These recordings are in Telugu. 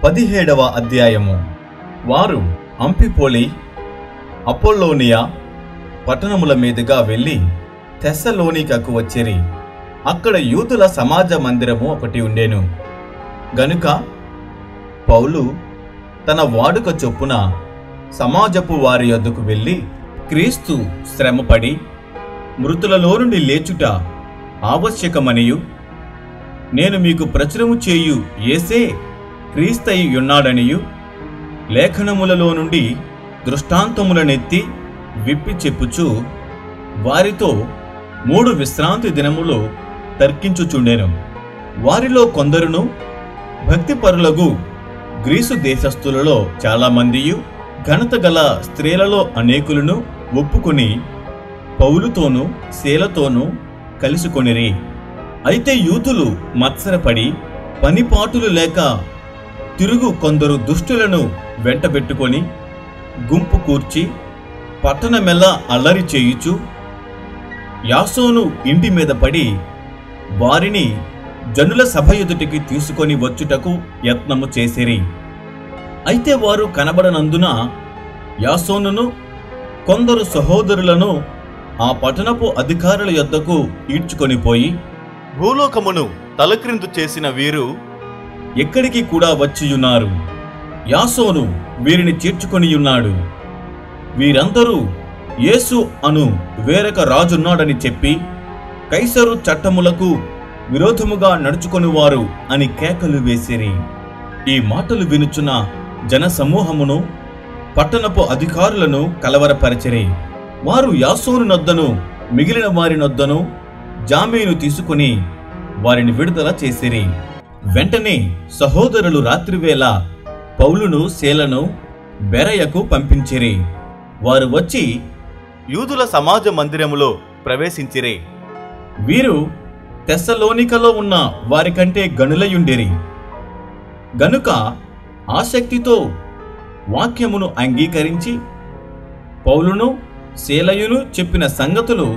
17వ అధ్యాయము. వారు అంఫిపోలి, అపోల్లోనియా పట్టణముల మీదుగా వెళ్ళి తెస్సలోనికకు వచ్చిరి. అక్కడ యూదుల సమాజ మందిరము ఒకటి ఉండెను గనుక పౌలు తన వాడుక చొప్పున సమాజపు వారి యొద్దకు వెళ్ళి, క్రీస్తు శ్రమపడి మృతులలో నుండి లేచుట ఆవశ్యకమనియు, నేను మీకు ప్రచురము చేయు యేసే క్రీస్తయి ఉన్నాడనియు లేఖనములలో నుండి దృష్టాంతములనెత్తి విప్పి చెప్పుచు వారితో 3 విశ్రాంతి దినములు తర్కించుచుండెను. వారిలో కొందరును భక్తిపరులగు గ్రీసు దేశస్థులలో చాలామందియు ఘనత గల స్త్రీలలో అనేకులను ఒప్పుకొని పౌలుతోనూ శీలతోనూ కలుసుకొనిరి. అయితే యూదులు మత్సరపడి పనిపాటులు లేక తిరుగు కొందరు దుష్టులను వెంటబెట్టుకొని గుంపు కూర్చి పట్టణమెల్లా అల్లరి చేయుచు యాసోను ఇంటి మీద పడి వారిని జనుల సభ ఎదుటికి తీసుకొని వచ్చుటకు యత్నము చేసిరి. అయితే వారు కనబడనందున యాసోనును కొందరు సహోదరులను ఆ పట్టణపు అధికారుల యొద్దకు ఈడ్చుకొని పోయి, భూలోకమును తలక్రిందు చేసిన వీరు ఎక్కడికి కూడా వచ్చియున్నారు. యాసోను వీరిని చేర్చుకొనియున్నాడు. వీరందరూ యేసు అను వేరొక రాజున్నాడని చెప్పి కైసరు చట్టములకు విరోధముగా నడుచుకొనివారు అని కేకలు వేసిరి. ఈ మాటలు వినుచున్న జనసమూహమును పట్టణపు అధికారులను కలవరపరచిరి. వారు యాసోను నొద్దను మిగిలిన వారి నొద్దను జామీను తీసుకుని వారిని విడుదల చేసిరి. వెంటనే సహోదరులు రాత్రివేళ పౌలును శీలను బెరయకు పంపించిరి. వారు వచ్చి యూదుల సమాజ మందిరములో ప్రవేశించిరి. వీరు తెస్సలోనికలో ఉన్న వారికంటే గనులయుండిరి గనుక ఆసక్తితో వాక్యమును అంగీకరించి పౌలును శీలయును చెప్పిన సంగతులు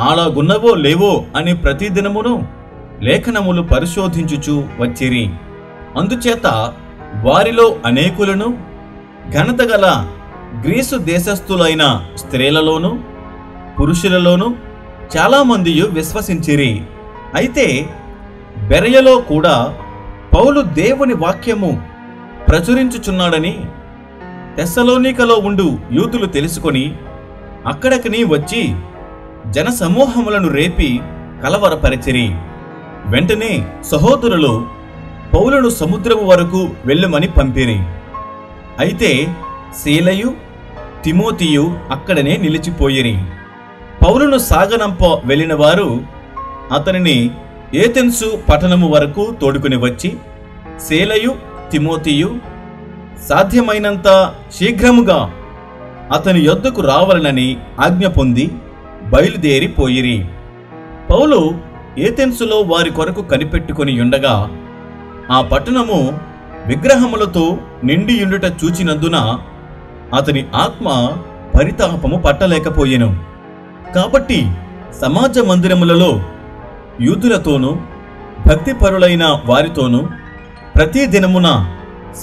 అలాగున్నవో లేవో అని ప్రతిదినమును లేఖనములు పరిశోధించుచు వచ్చిరి. అందుచేత వారిలో అనేకులను ఘనత గల గ్రీసు దేశస్థులైన స్త్రీలలోనూ పురుషులలోనూ చాలామందియు విశ్వసించిరి. అయితే బెరయలో కూడా పౌలు దేవుని వాక్యము ప్రచురించుచున్నాడని తెస్సలోనికలో ఉండు యూదులు తెలుసుకొని అక్కడికి వచ్చి జనసమూహములను రేపి కలవరపరిచిరి. వెంటనే సహోదరులు పౌలును సముద్రము వరకు వెళ్ళమని పంపిరి. అయితే శీలయు తిమోతియు అక్కడనే నిలిచిపోయిరి. పౌలును సాగనంప వెళ్ళిన వారు అతనిని ఏథెన్సు పట్టణము వరకు తోడుకుని వచ్చి శీలయు తిమోతియు సాధ్యమైనంత శీఘ్రముగా అతని యొద్దకు రావాలనని ఆజ్ఞ పొంది బయలుదేరిపోయిరి. పౌలు ఏథెన్సులో వారి కొరకు కనిపెట్టుకొని ఉండగా ఆ పట్టణము విగ్రహములతో నిండియుండుట చూచినందున అతని ఆత్మ పరితాపము పట్టలేకపోయెను. కాబట్టి సమాజ మందిరములలో యూదులతోనూ భక్తిపరులైన వారితోనూ ప్రతి దినమున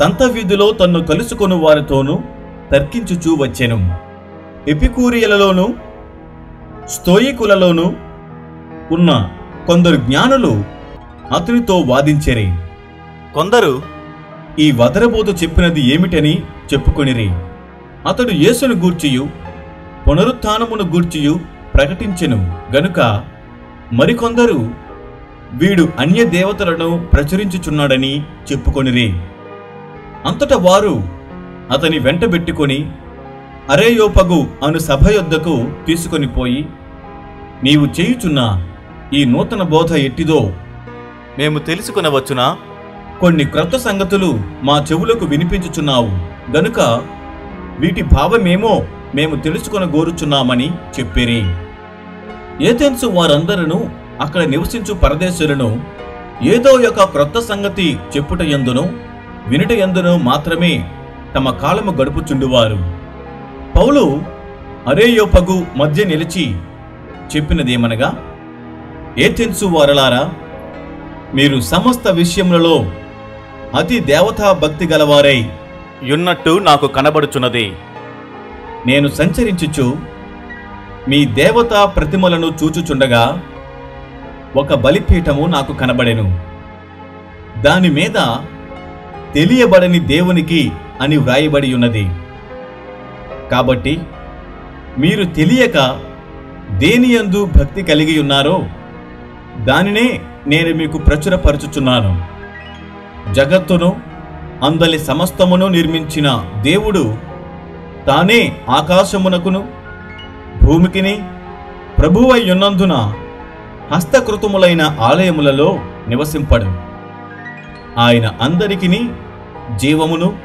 సంత వీధిలో తన్ను కలుసుకొను వారితోనూ తర్కించుచూ వచ్చెను. ఎపికూరియలలోనూ స్తోయికులలోనూ ఉన్న కొందరు జ్ఞానులు అతనితో వాదించిరి. కొందరు ఈ వదరబోతు చెప్పినది ఏమిటని చెప్పుకొనిరి. అతడు యేసును గూర్చియు పునరుత్థానమును గూర్చియు ప్రకటించెను గనుక మరికొందరు వీడు అన్య దేవతలను ప్రచురించుచున్నాడని చెప్పుకొనిరి. అంతటా వారు అతని వెంటబెట్టుకొని అరేయోపగు అను సభ యొద్దకు తీసుకొని పోయి, నీవు చేయుచున్న ఈ నూతన బోధ ఎట్టిదో మేము తెలుసుకొనవచ్చునా? కొన్ని క్రొత్త సంగతులు మా చెవులకు వినిపించుచున్నావు గనుక వీటి భావమేమో మేము తెలుసుకొనగోరుచున్నామని చెప్పిరి. ఏథెన్సు వారందరూ అక్కడ నివసించు పరదేశులను ఏదో ఒక క్రొత్త సంగతి చెప్పుట యందును వినుట యందును మాత్రమే తమ కాలము గడుపుచుండువారు. పౌలు అరేయోపగు మధ్య నిలిచి చెప్పినదేమనగా, ఏథెన్సు వారలారా, మీరు సమస్త విషయములలో అతి దేవతా భక్తి గలవారై యున్నట్టు నాకు కనబడుచున్నది. నేను సంచరించుచు మీ దేవతా ప్రతిమలను చూచుచుండగా ఒక బలిపీఠము నాకు కనబడెను. దాని మీద తెలియబడని దేవునికి అని వ్రాయబడి ఉన్నది. కాబట్టి మీరు తెలియక దేనియందు భక్తి కలిగి ఉన్నారో దానినే నేను మీకు ప్రచురపరచుచున్నాను. జగత్తును అందలి సమస్తమును నిర్మించిన దేవుడు తానే ఆకాశమునకును భూమికిని ప్రభువై ఉన్నందున హస్తకృతములైన ఆలయములలో నివసింపడు. ఆయన అందరికిని జీవమును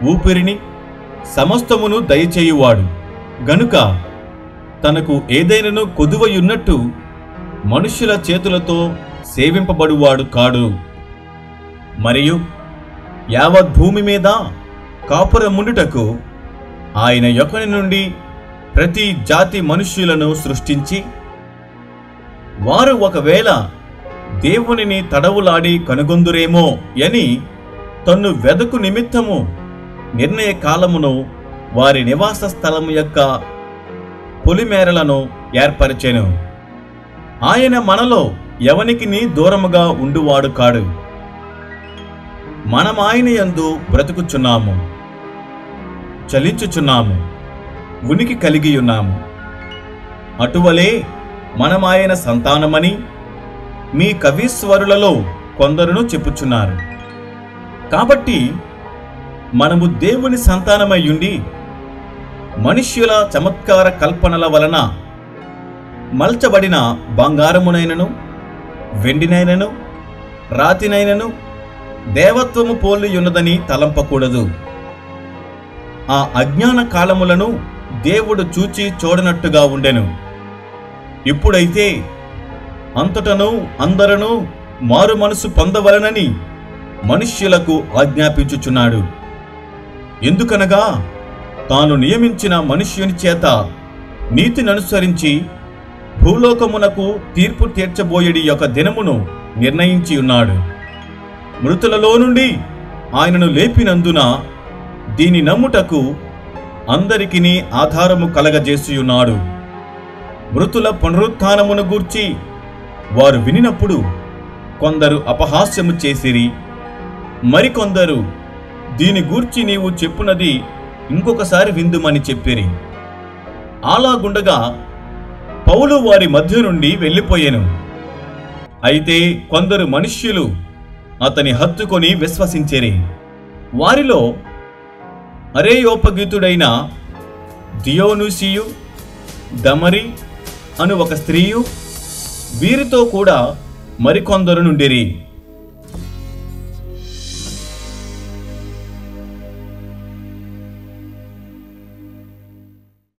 ఊపిరిని సమస్తమును దయచేయువాడు గనుక తనకు ఏదైనను కొదువయున్నట్టు మనుష్యుల చేతులతో సేవింపబడువాడు కాడు. మరియు యావత్ భూమి మీద కాపురముండుటకు ఆయన యొక్కని నుండి ప్రతి జాతి మనుష్యులను సృష్టించి వారు ఒకవేళ దేవునిని తడవులాడి కనుగొందురేమో అని తన్ను వెదకు నిమిత్తము నిర్ణయ కాలమును వారి నివాస స్థలము యొక్క పొలిమేరలను ఏర్పరిచెను. ఆయన మనలో ఎవనికిని దూరముగా ఉండువాడు కాడు. మనం ఆయన యందు బ్రతుకుచున్నాము, చలించుచున్నాము, ఉనికి కలిగి ఉన్నాము. అటువలే మనం ఆయన సంతానమని మీ కవీశ్వరులలో కొందరును చెప్పుచున్నారు. కాబట్టి మనము దేవుని సంతానమయ్యుండి మనుష్యుల చమత్కార కల్పనల వలన మల్చబడిన బంగారమునైనను వెండినైనను రాతినైనను దేవత్వము పోలియున్నదని తలంపకూడదు. ఆ అజ్ఞాన కాలములను దేవుడు చూచి చూడనట్టుగా ఉండెను. ఇప్పుడైతే అంతటను అందరూ మారు మనసు పొందవలనని మనుష్యులకు ఆజ్ఞాపించుచున్నాడు. ఎందుకనగా తాను నియమించిన మనుష్యుని చేత నీతిననుసరించి భూలోకమునకు తీర్పు తీర్చబోయేడి యొక్క దినమును నిర్ణయించి ఉన్నాడు. మృతులలో నుండి ఆయనను లేపినందున దీని నమ్ముటకు అందరికిని ఆధారము కలగజేసియున్నాడు. మృతుల పునరుత్థానమును గూర్చి వారు వినినప్పుడు కొందరు అపహాస్యము చేసిరి. మరికొందరు దీని గూర్చి నీవు చెప్పునది ఇంకొకసారి విందుమని చెప్పిరి. అలాగుండగా పౌలు వారి మధ్య నుండి వెళ్ళిపోయెను. అయితే కొందరు మనుష్యులు అతని హత్తుకొని విశ్వసించిరి. వారిలో అరేయోపగీతుడైన దియోనుసియు దమరి అను ఒక స్త్రీయు వీరితో కూడా మరికొందరు నుండిరి.